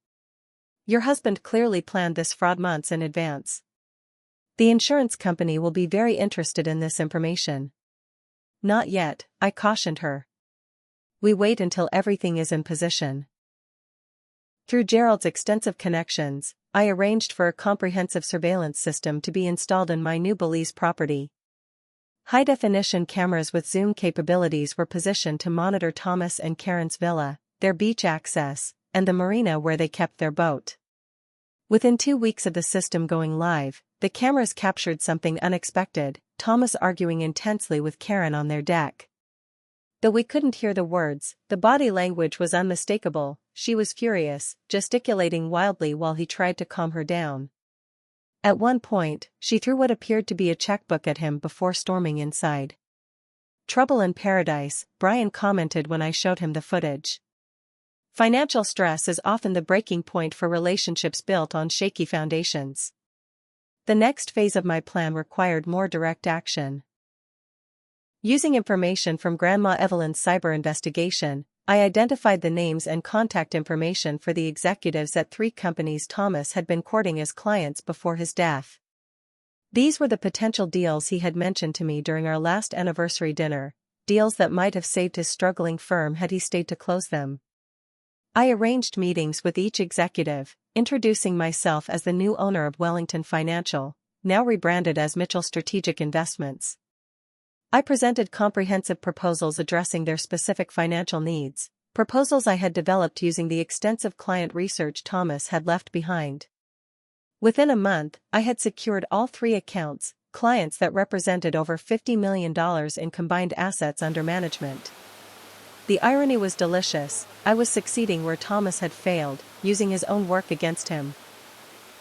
"Your husband clearly planned this fraud months in advance. The insurance company will be very interested in this information." "Not yet," I cautioned her. "We wait until everything is in position." Through Gerald's extensive connections, I arranged for a comprehensive surveillance system to be installed in my new Belize property. High-definition cameras with zoom capabilities were positioned to monitor Thomas and Karen's villa, their beach access, and the marina where they kept their boat. Within 2 weeks of the system going live, the cameras captured something unexpected: Thomas arguing intensely with Karen on their deck. Though we couldn't hear the words, the body language was unmistakable. She was furious, gesticulating wildly while he tried to calm her down. At one point, she threw what appeared to be a checkbook at him before storming inside. "Trouble in paradise," Brian commented when I showed him the footage. Financial stress is often the breaking point for relationships built on shaky foundations. The next phase of my plan required more direct action. Using information from Grandma Evelyn's cyber investigation, I identified the names and contact information for the executives at 3 companies Thomas had been courting as clients before his death. These were the potential deals he had mentioned to me during our last anniversary dinner, deals that might have saved his struggling firm had he stayed to close them. I arranged meetings with each executive, introducing myself as the new owner of Wellington Financial, now rebranded as Mitchell Strategic Investments. I presented comprehensive proposals addressing their specific financial needs, proposals I had developed using the extensive client research Thomas had left behind. Within a month, I had secured all 3 accounts, clients that represented over $50 million in combined assets under management. The irony was delicious: I was succeeding where Thomas had failed, using his own work against him.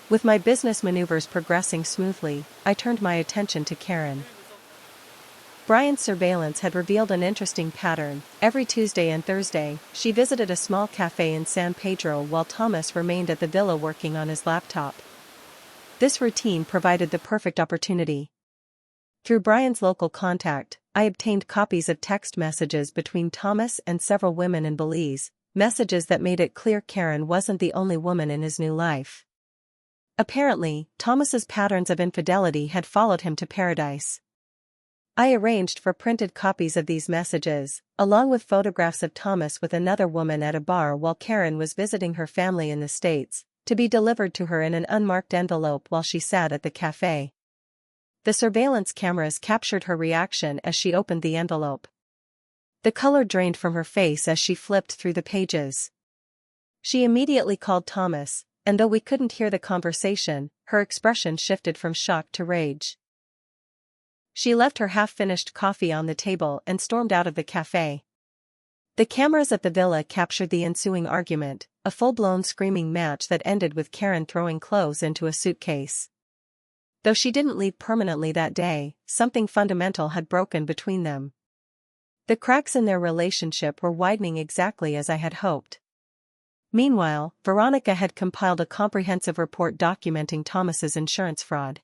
With my business maneuvers progressing smoothly, I turned my attention to Karen. Brian's surveillance had revealed an interesting pattern. Every Tuesday and Thursday, she visited a small cafe in San Pedro while Thomas remained at the villa working on his laptop. This routine provided the perfect opportunity. Through Brian's local contact, I obtained copies of text messages between Thomas and several women in Belize, messages that made it clear Karen wasn't the only woman in his new life. Apparently, Thomas's patterns of infidelity had followed him to paradise. I arranged for printed copies of these messages, along with photographs of Thomas with another woman at a bar while Karen was visiting her family in the States, to be delivered to her in an unmarked envelope while she sat at the cafe. The surveillance cameras captured her reaction as she opened the envelope. The color drained from her face as she flipped through the pages. She immediately called Thomas, and though we couldn't hear the conversation, her expression shifted from shock to rage. She left her half-finished coffee on the table and stormed out of the cafe. The cameras at the villa captured the ensuing argument, a full-blown screaming match that ended with Karen throwing clothes into a suitcase. Though she didn't leave permanently that day, something fundamental had broken between them. The cracks in their relationship were widening exactly as I had hoped. Meanwhile, Veronica had compiled a comprehensive report documenting Thomas's insurance fraud.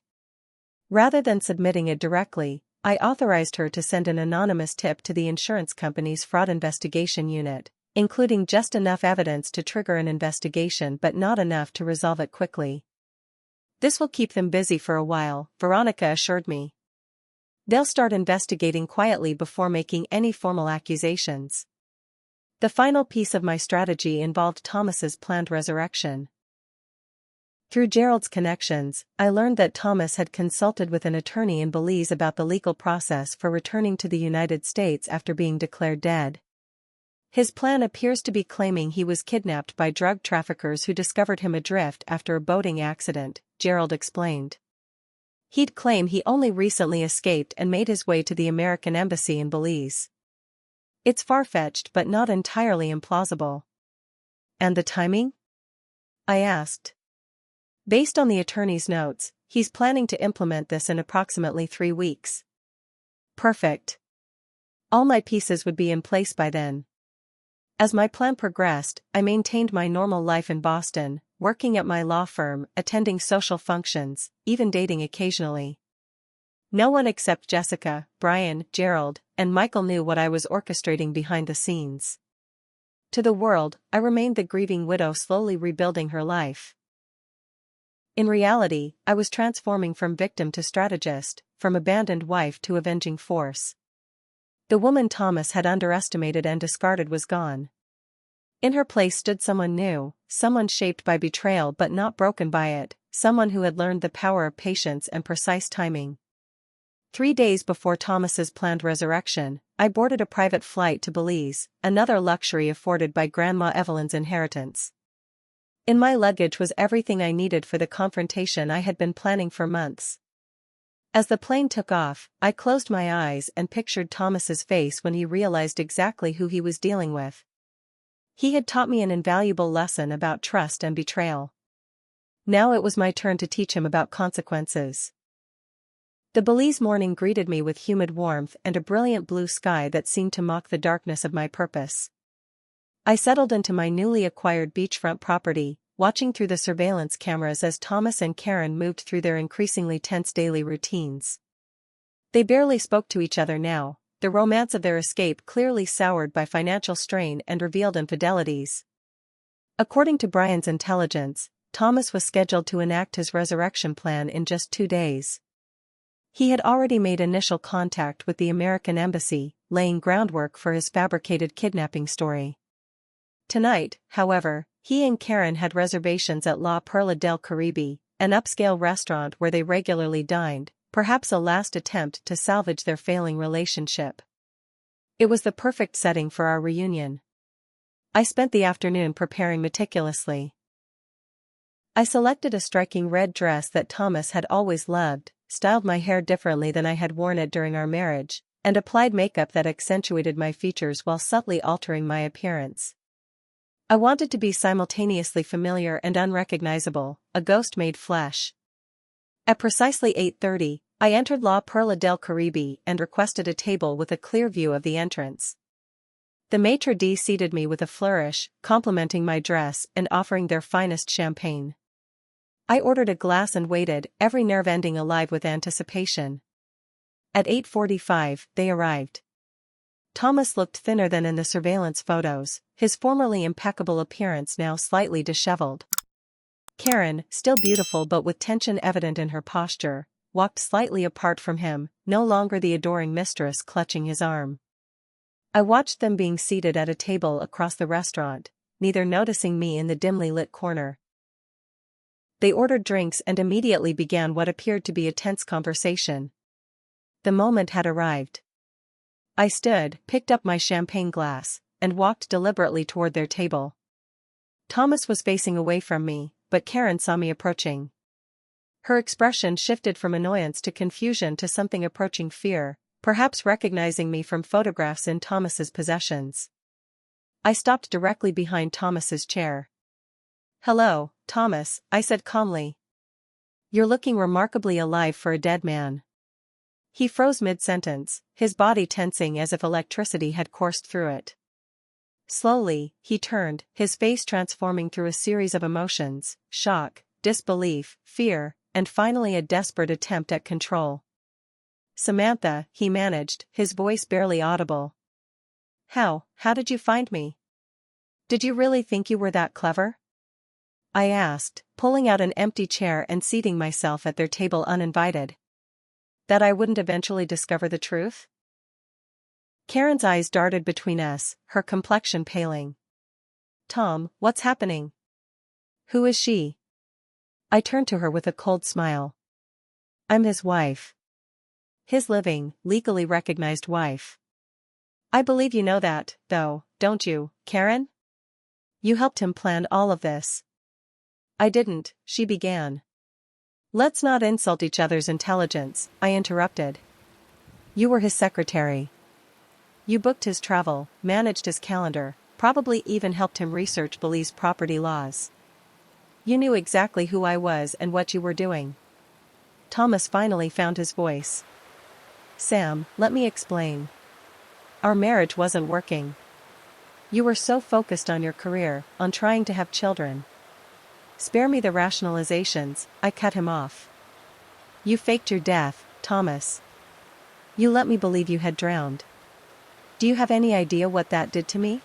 Rather than submitting it directly, I authorized her to send an anonymous tip to the insurance company's fraud investigation unit, including just enough evidence to trigger an investigation but not enough to resolve it quickly. "This will keep them busy for a while," Veronica assured me. "They'll start investigating quietly before making any formal accusations." The final piece of my strategy involved Thomas's planned resurrection. Through Gerald's connections, I learned that Thomas had consulted with an attorney in Belize about the legal process for returning to the United States after being declared dead. His plan appears to be claiming he was kidnapped by drug traffickers who discovered him adrift after a boating accident, Gerald explained. He'd claim he only recently escaped and made his way to the American embassy in Belize. It's far-fetched but not entirely implausible. "And the timing?" I asked. "Based on the attorney's notes, he's planning to implement this in approximately 3 weeks. Perfect. All my pieces would be in place by then." As my plan progressed, I maintained my normal life in Boston, working at my law firm, attending social functions, even dating occasionally. No one except Jessica, Brian, Gerald, and Michael knew what I was orchestrating behind the scenes. To the world, I remained the grieving widow slowly rebuilding her life. In reality, I was transforming from victim to strategist, from abandoned wife to avenging force. The woman Thomas had underestimated and discarded was gone. In her place stood someone new, someone shaped by betrayal but not broken by it, someone who had learned the power of patience and precise timing. 3 days before Thomas's planned resurrection, I boarded a private flight to Belize, another luxury afforded by Grandma Evelyn's inheritance. In my luggage was everything I needed for the confrontation I had been planning for months. As the plane took off, I closed my eyes and pictured Thomas's face when he realized exactly who he was dealing with. He had taught me an invaluable lesson about trust and betrayal. Now it was my turn to teach him about consequences. The Belize morning greeted me with humid warmth and a brilliant blue sky that seemed to mock the darkness of my purpose. I settled into my newly acquired beachfront property, watching through the surveillance cameras as Thomas and Karen moved through their increasingly tense daily routines. They barely spoke to each other now, the romance of their escape clearly soured by financial strain and revealed infidelities. According to Brian's intelligence, Thomas was scheduled to enact his resurrection plan in just 2 days. He had already made initial contact with the American embassy, laying groundwork for his fabricated kidnapping story. Tonight, however, he and Karen had reservations at La Perla del Caribe, an upscale restaurant where they regularly dined, perhaps a last attempt to salvage their failing relationship. It was the perfect setting for our reunion. I spent the afternoon preparing meticulously. I selected a striking red dress that Thomas had always loved, styled my hair differently than I had worn it during our marriage, and applied makeup that accentuated my features while subtly altering my appearance. I wanted to be simultaneously familiar and unrecognizable, a ghost made flesh. At precisely 8:30, I entered La Perla del Caribe and requested a table with a clear view of the entrance. The maitre d' seated me with a flourish, complimenting my dress and offering their finest champagne. I ordered a glass and waited, every nerve ending alive with anticipation. At 8:45, they arrived. Thomas looked thinner than in the surveillance photos, his formerly impeccable appearance now slightly disheveled. Karen, still beautiful but with tension evident in her posture, walked slightly apart from him, no longer the adoring mistress clutching his arm. I watched them being seated at a table across the restaurant, neither noticing me in the dimly lit corner. They ordered drinks and immediately began what appeared to be a tense conversation. The moment had arrived. I stood, picked up my champagne glass, and walked deliberately toward their table. Thomas was facing away from me, but Karen saw me approaching. Her expression shifted from annoyance to confusion to something approaching fear, perhaps recognizing me from photographs in Thomas's possessions. I stopped directly behind Thomas's chair. "Hello, Thomas," I said calmly. "You're looking remarkably alive for a dead man." He froze mid-sentence, his body tensing as if electricity had coursed through it. Slowly, he turned, his face transforming through a series of emotions: shock, disbelief, fear, and finally a desperate attempt at control. "Samantha," he managed, his voice barely audible. How did you find me? Did you really think you were that clever?" I asked, pulling out an empty chair and seating myself at their table uninvited. "That I wouldn't eventually discover the truth?" Karen's eyes darted between us, her complexion paling. "Tom, what's happening? Who is she?" I turned to her with a cold smile. "I'm his wife. His living, legally recognized wife." "I believe you know that, though, don't you, Karen? You helped him plan all of this." "I didn't," she began. "Let's not insult each other's intelligence," I interrupted. "You were his secretary. You booked his travel, managed his calendar, probably even helped him research Belize property laws. You knew exactly who I was and what you were doing." Thomas finally found his voice. "Sam, let me explain. Our marriage wasn't working. You were so focused on your career, on trying to have children." "Spare me the rationalizations," I cut him off. "You faked your death, Thomas. You let me believe you had drowned. Do you have any idea what that did to me?"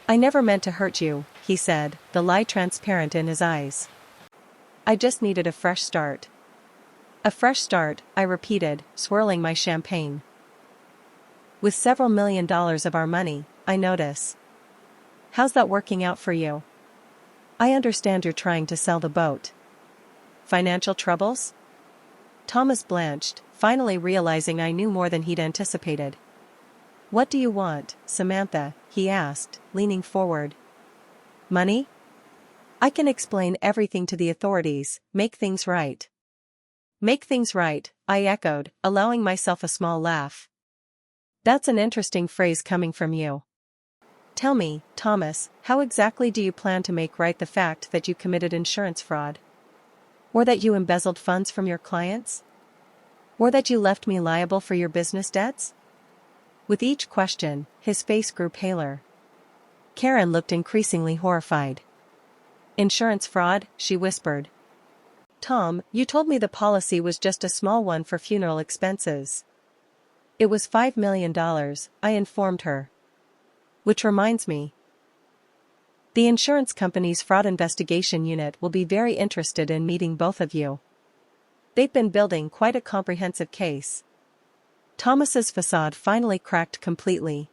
"I never meant to hurt you," he said, the lie transparent in his eyes. "I just needed a fresh start." "A fresh start," I repeated, swirling my champagne. "With several $1 million of our money, I notice. How's that working out for you? I understand you're trying to sell the boat. Financial troubles?" Thomas blanched, finally realizing I knew more than he'd anticipated. "What do you want, Samantha?" he asked, leaning forward. "Money? I can explain everything to the authorities, make things right." "Make things right," I echoed, allowing myself a small laugh. "That's an interesting phrase coming from you. Tell me, Thomas, how exactly do you plan to make right the fact that you committed insurance fraud? Or that you embezzled funds from your clients? Or that you left me liable for your business debts?" With each question, his face grew paler. Karen looked increasingly horrified. "Insurance fraud?" she whispered. "Tom, you told me the policy was just a small one for funeral expenses." "It was $5 million, I informed her. "Which reminds me. The insurance company's fraud investigation unit will be very interested in meeting both of you. They've been building quite a comprehensive case." Thomas's facade finally cracked completely.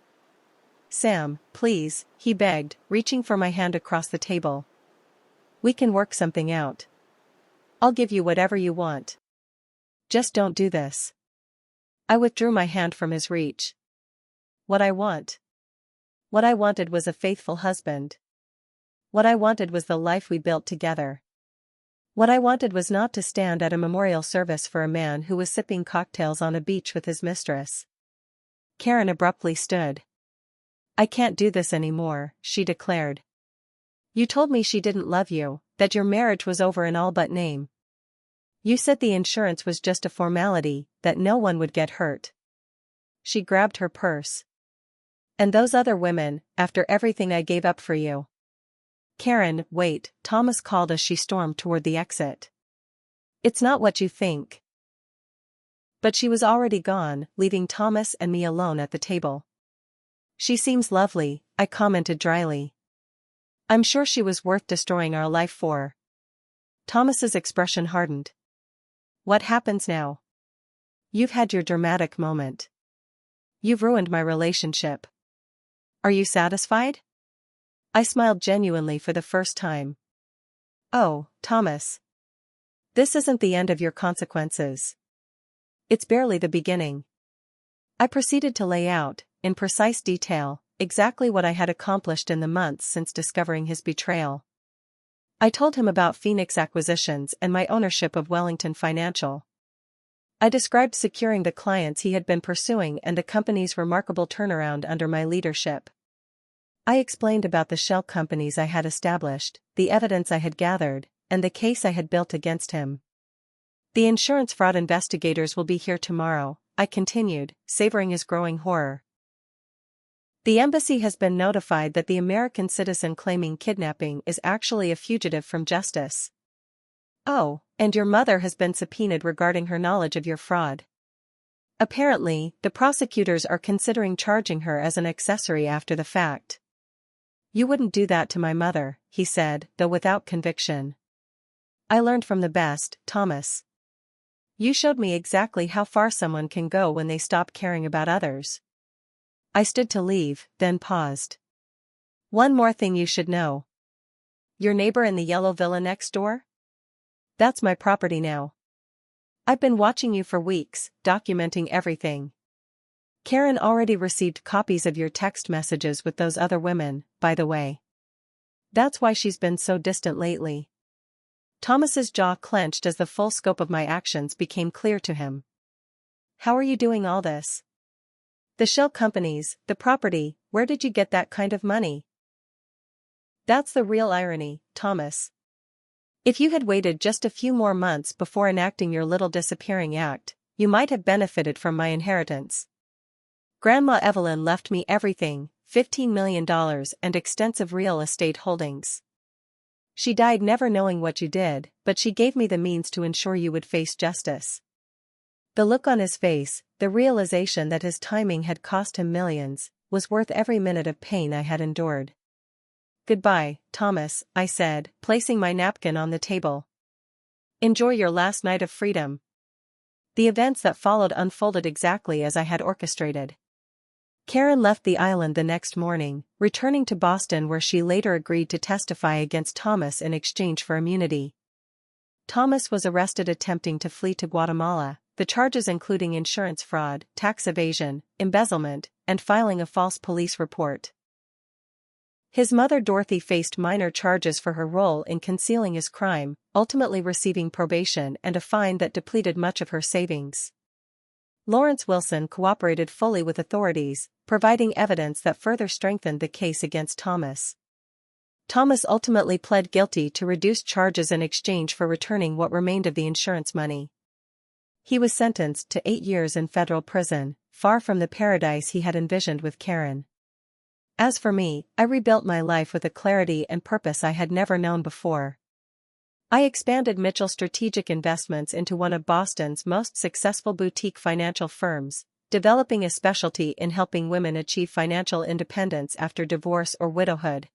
"Sam, please," he begged, reaching for my hand across the table. "We can work something out. I'll give you whatever you want. Just don't do this." I withdrew my hand from his reach. What I wanted was a faithful husband. What I wanted was the life we built together. What I wanted was not to stand at a memorial service for a man who was sipping cocktails on a beach with his mistress. Karen abruptly stood. "I can't do this anymore," she declared. "You told me she didn't love you, that your marriage was over in all but name. You said the insurance was just a formality, that no one would get hurt." She grabbed her purse. "And those other women, after everything I gave up for you." "Karen, wait," Thomas called as she stormed toward the exit. "It's not what you think." But she was already gone, leaving Thomas and me alone at the table. "She seems lovely," I commented dryly. "I'm sure she was worth destroying our life for." Thomas's expression hardened. "What happens now? You've had your dramatic moment. You've ruined my relationship. Are you satisfied?" I smiled genuinely for the first time. "Oh, Thomas. This isn't the end of your consequences. It's barely the beginning." I proceeded to lay out, in precise detail, exactly what I had accomplished in the months since discovering his betrayal. I told him about Phoenix Acquisitions and my ownership of Wellington Financial. I described securing the clients he had been pursuing and the company's remarkable turnaround under my leadership. I explained about the shell companies I had established, the evidence I had gathered, and the case I had built against him. "The insurance fraud investigators will be here tomorrow," I continued, savoring his growing horror. "The embassy has been notified that the American citizen claiming kidnapping is actually a fugitive from justice. Oh, and your mother has been subpoenaed regarding her knowledge of your fraud. Apparently, the prosecutors are considering charging her as an accessory after the fact." "You wouldn't do that to my mother," he said, though without conviction. "I learned from the best, Thomas. You showed me exactly how far someone can go when they stop caring about others." I stood to leave, then paused. "One more thing you should know. Your neighbor in the yellow villa next door? That's my property now. I've been watching you for weeks, documenting everything. Karen already received copies of your text messages with those other women, by the way. That's why she's been so distant lately." Thomas's jaw clenched as the full scope of my actions became clear to him. "How are you doing all this? The shell companies, the property, where did you get that kind of money?" "That's the real irony, Thomas. If you had waited just a few more months before enacting your little disappearing act, you might have benefited from my inheritance. Grandma Evelyn left me everything, $15 million and extensive real estate holdings. She died never knowing what you did, but she gave me the means to ensure you would face justice." The look on his face, the realization that his timing had cost him millions, was worth every minute of pain I had endured. "Goodbye, Thomas," I said, placing my napkin on the table. "Enjoy your last night of freedom." The events that followed unfolded exactly as I had orchestrated. Karen left the island the next morning, returning to Boston where she later agreed to testify against Thomas in exchange for immunity. Thomas was arrested attempting to flee to Guatemala, the charges including insurance fraud, tax evasion, embezzlement, and filing a false police report. His mother Dorothy faced minor charges for her role in concealing his crime, ultimately receiving probation and a fine that depleted much of her savings. Lawrence Wilson cooperated fully with authorities, providing evidence that further strengthened the case against Thomas. Thomas ultimately pled guilty to reduced charges in exchange for returning what remained of the insurance money. He was sentenced to 8 years in federal prison, far from the paradise he had envisioned with Karen. As for me, I rebuilt my life with a clarity and purpose I had never known before. I expanded Mitchell Strategic Investments into one of Boston's most successful boutique financial firms, developing a specialty in helping women achieve financial independence after divorce or widowhood.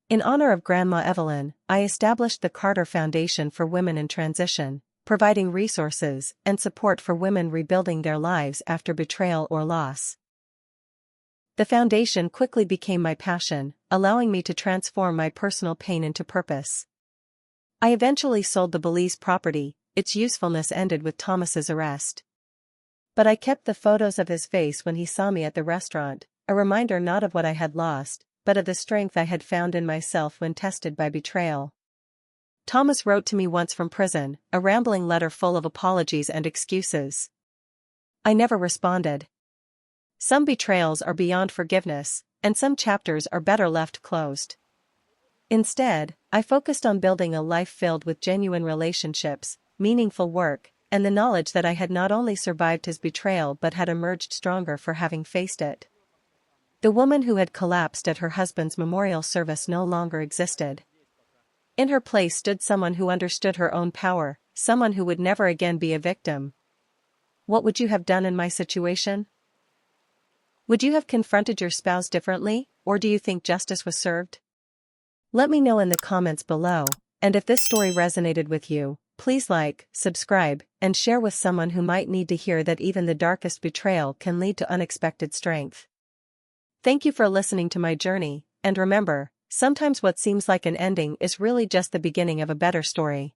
In honor of Grandma Evelyn, I established the Carter Foundation for Women in Transition, providing resources and support for women rebuilding their lives after betrayal or loss. The foundation quickly became my passion, allowing me to transform my personal pain into purpose. I eventually sold the Belize property, its usefulness ended with Thomas's arrest. But I kept the photos of his face when he saw me at the restaurant, a reminder not of what I had lost, but of the strength I had found in myself when tested by betrayal. Thomas wrote to me once from prison, a rambling letter full of apologies and excuses. I never responded. Some betrayals are beyond forgiveness, and some chapters are better left closed. Instead, I focused on building a life filled with genuine relationships, meaningful work, and the knowledge that I had not only survived his betrayal but had emerged stronger for having faced it. The woman who had collapsed at her husband's memorial service no longer existed. In her place stood someone who understood her own power, someone who would never again be a victim. What would you have done in my situation? Would you have confronted your spouse differently, or do you think justice was served? Let me know in the comments below, and if this story resonated with you, please like, subscribe, and share with someone who might need to hear that even the darkest betrayal can lead to unexpected strength. Thank you for listening to my journey, and remember, sometimes what seems like an ending is really just the beginning of a better story.